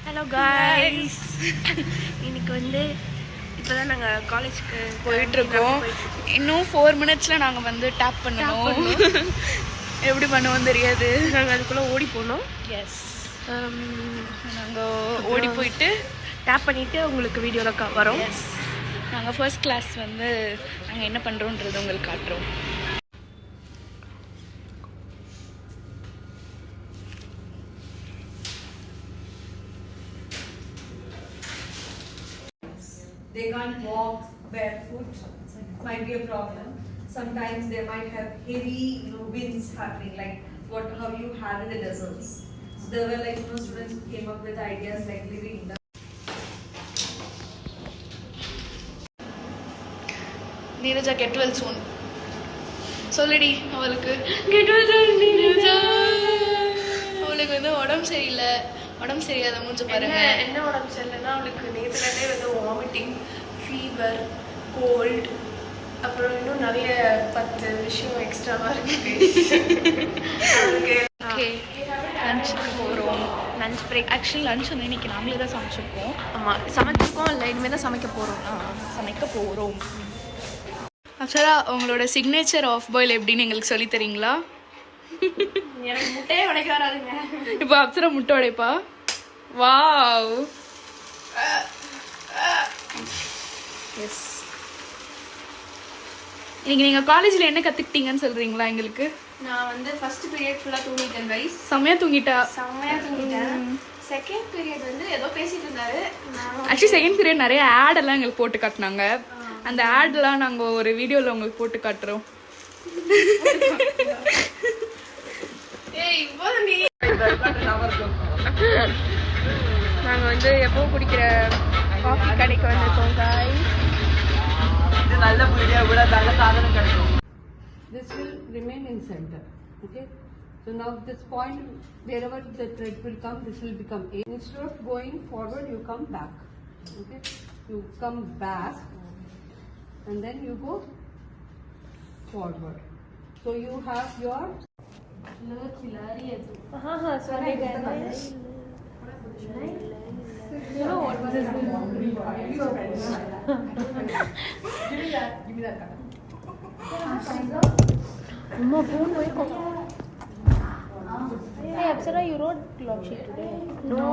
Hello guys, இன்னைக்கு வந்து இப்போ தான் நாங்கள் காலேஜுக்கு போயிட்டுருக்கோம். இன்னும் 4 மினிட்ஸில் நாங்கள் வந்து டேப் பண்ணணும். எப்படி பண்ணுவோம் தெரியாது. நாங்கள் அதுக்குள்ளே ஓடி போனோம். எஸ், நாங்கள் ஓடி போயிட்டு டேப் பண்ணிவிட்டு உங்களுக்கு வீடியோவில் வரோம். எஸ், நாங்கள் ஃபர்ஸ்ட் கிளாஸ் வந்து நாங்கள் என்ன பண்ணுறோன்றது உங்களுக்கு காட்டுறோம். They can't walk barefoot, might be a problem. Sometimes they might have heavy, winds happening, like how you have in the deserts. So there were students who came up with ideas like living in the. Neeraja get well soon. சொல்லுடி அவளுக்கு get well soon Neeraja. அவளுக்கு வந்து உடம்பு சரியாத மூஞ்ச பாருங்க. என்ன உடம்பு சரியில்லைன்னா அவளுக்கு நேற்றுலேருந்தே வந்து வாமிட்டிங், ஃபீவர், கோல்ட், அப்புறம் இன்னும் நிறைய 10 விஷயம் எக்ஸ்ட்ராவாக இருக்குது. ஓகே, லஞ்சுக்கு போகிறோம். Lunch break. ஆக்சுவலி லஞ்ச் வந்து இன்னைக்கு நாங்களே தான் சமைச்சிருக்கோம். ஆமாம், சமைச்சிருக்கோம். இல்லை, இனிமேல் தான் சமைக்க போகிறோம். அப்சரா, உங்களோட சிக்னேச்சர் ஆஃப் பாயில் எப்படின்னு எங்களுக்கு சொல்லி தரீங்களா? எனக்கு முட்டையே உடைக்க வராதுங்க. இப்போ அப்சரா முட்டை உடைப்பா? வாவ். எஸ், இன்னைக்கு நீங்கள் காலேஜில் என்ன கற்றுக்கிட்டீங்கன்னு சொல்கிறீங்களா எங்களுக்கு? நான் வந்து ஃபர்ஸ்ட் பீரியட் ஃபுல்லாக தூங்கிட்டேன் கைஸ். செம்மையாக தூங்கிட்டேன். செகண்ட் பீரியட் வந்து ஏதோ பேசிட்டு இருந்தாரு. ஆக்சுவலி செகண்ட் பீரியட் நிறைய ஆட் எல்லாம் எங்களுக்கு போட்டு காட்டினாங்க. அந்த ஆட்லாம் நாங்கள் ஒரு வீடியோவில் உங்களுக்கு போட்டு காட்டுறோம். நாங்கள் வந்து எப்போ குடிக்கிற காஃபி கடைக்கு வந்திருக்கோம் guys. This will remain in center. Okay. So now this point, wherever the thread will come, this will become A. Instead of going forward, you come back. Okay. You come back, and then you go forward. So you have your. You know what this is? Give me that card. Amma phone wake up. Hey Apsara, you wrote log sheet today? No.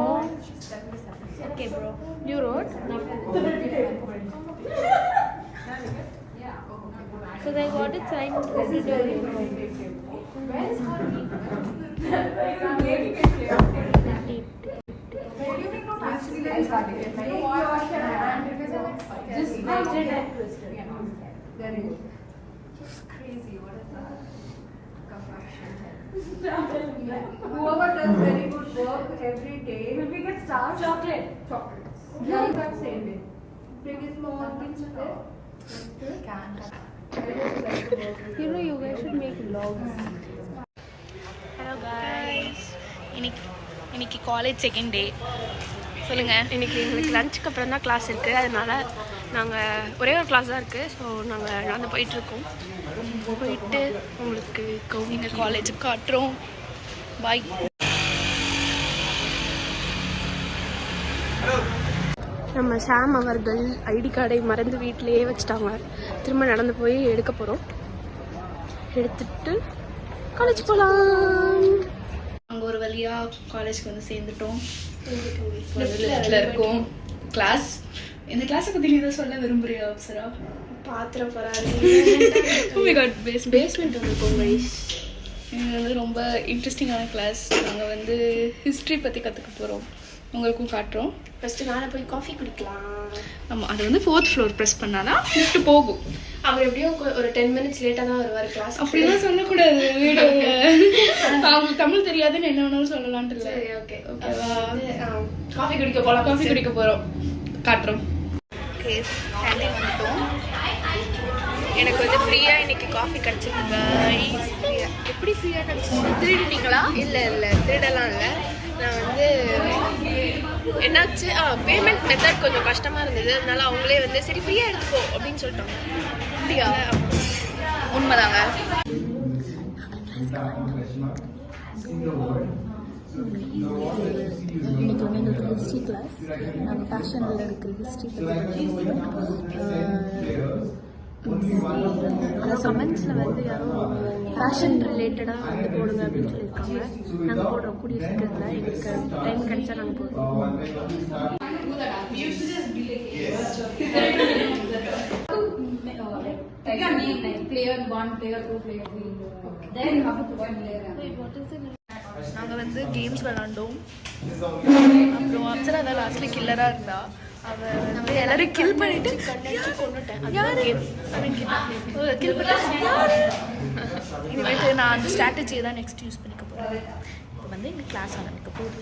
Okay bro. You wrote? So they got it signed every day. Crazy, what is that? Whoever does very good work every day, will we get stars? Chocolates. Yeah, that same way. Bring a small pinch of it. You know, you guys should make vlogs. Hello guys, இன்னைக்கு college second day. சொல்லுங்கள். இன்னைக்கு எங்களுக்கு லஞ்சுக்கு அப்புறம் தான் class இருக்குது. அதனால நாங்கள் ஒரே ஒரு கிளாஸ் தான் இருக்குது. ஸோ நாங்கள் நடந்து போயிட்டுருக்கோம். போயிட்டு உங்களுக்கு எங்கள் காலேஜுக்கு காட்டுறோம். பாய். நம்ம சாம் அவர்கள் ஐடி கார்டை மறந்து வீட்டிலேயே வச்சுட்டாங்க. திரும்ப நடந்து போய் எடுக்க போகிறோம். எடுத்துட்டு காலேஜ் போகலாம். அங்கே ஒரு வழியாக காலேஜ்க்கு வந்து சேர்ந்துட்டோம். லிஃப்ட்டில் இருக்கோம். கிளாஸ், இந்த கிளாஸை பற்றி நீ தான் சொல்ல விரும்புறியா அப்சரா? பாத்திரம் போகிறாரு. பேஸ்மெண்ட் வந்துருக்கோம் கைஸ். இது வந்து ரொம்ப இன்ட்ரெஸ்டிங்கான கிளாஸ். நாங்கள் வந்து ஹிஸ்ட்ரி பற்றி கற்றுக்க போகிறோம். உங்களுக்கும் காட்டுறோம். ஃபஸ்ட்டு நானே போய் காஃபி குடிக்கலாம். ஆமாம், அது வந்து 4th floor ப்ரெஸ் பண்ணாதான் லிஃப்ட் போகும். அவர் எப்படியும் ஒரு 10 minutes லேட்டாக தான் வருவார் கிளாஸ். அப்படிலாம் சொல்லக்கூடாது வீடியோவில். அவங்களுக்கு தமிழ் தெரியாதுன்னு என்ன வேணாலும் சொல்லலான்ட்டு இல்லை. ஓகே ஓகேவா? காஃபி குடிக்க போகலாம். காஃபி குடிக்க போகிறோம். காட்டுறோம். ஓகே, கேண்டீன் வந்துட்டோம். எனக்கு வந்து ஃப்ரீயாக இன்னைக்கு காஃபி கிடச்சிருக்கு. எப்படி ஃப்ரீயாக கிடச்சிச்சு? திருடிட்டீங்களா? இல்லை திருடலாம் இல்லை. நான் வந்து என்னாச்சு, பேமெண்ட் மெத்தட் கொஞ்சம் கஷ்டமாக இருந்தது. அதனால அவங்களே வந்து சரி ஃப்ரீயாக எடுத்துக்கோ அப்படின்னு சொல்லிட்டாங்க. அப்படியா? உண்மைதாங்க. இன்னைக்கு வந்து ஹிஸ்ட்ரி கிளாஸ். நாங்கள் ஃபேஷனில் இருக்கிற ஹிஸ்ட்ரி பற்றி அந்த கமெண்ட்ஸில் வந்து யாரும் ஃபேஷன் ரிலேட்டடாக வந்து போடுங்க அப்படின்னு சொல்லியிருக்காங்க. நாங்கள் போடுறோம் கூடிய சீக்கிரத்தில். எங்களுக்கு டைம் கிடைச்சா நாங்கள் போடுறோம். நாங்கள் வந்து கேம்ஸ் விளாண்டோம். அப்புறம் அப்சரா தான் லாஸ்ட்ல கில்லராக இருந்தா. அவள் வந்து எல்லாரும் கில் பண்ணிட்டு இனிமேட்டு நான் அந்த ஸ்ட்ராட்டஜியை தான் நெக்ஸ்ட் யூஸ் பண்ணிக்க போகிறேன். இப்போ வந்து எங்கள் கிளாஸ் ஆரம்பிக்க போகுது.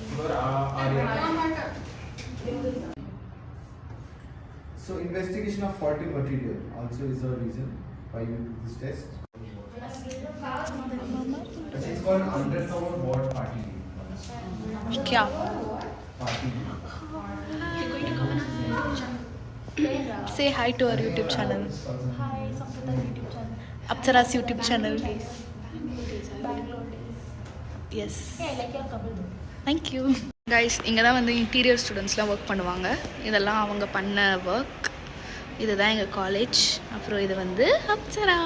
So investigation of faulty material also is a reason why you do this test. It's called undercover ward party. क्या Party. Say hi to our YouTube channel. Apsara's YouTube channel. Yes. Thank you. Guys, இங்கே தான் வந்து interior ஸ்டூடெண்ட்ஸ்லாம் work பண்ணுவாங்க. இதெல்லாம் அவங்க பண்ண work. இதுதான் எங்கள் காலேஜ். அப்புறம் இது வந்து அப்சரா.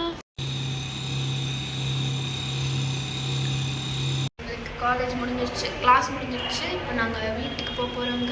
காலேஜ் முடிஞ்சிருச்சு, கிளாஸ் முடிஞ்சிருச்சு. இப்போ நாங்கள் வீட்டுக்கு போக போகிறோம்.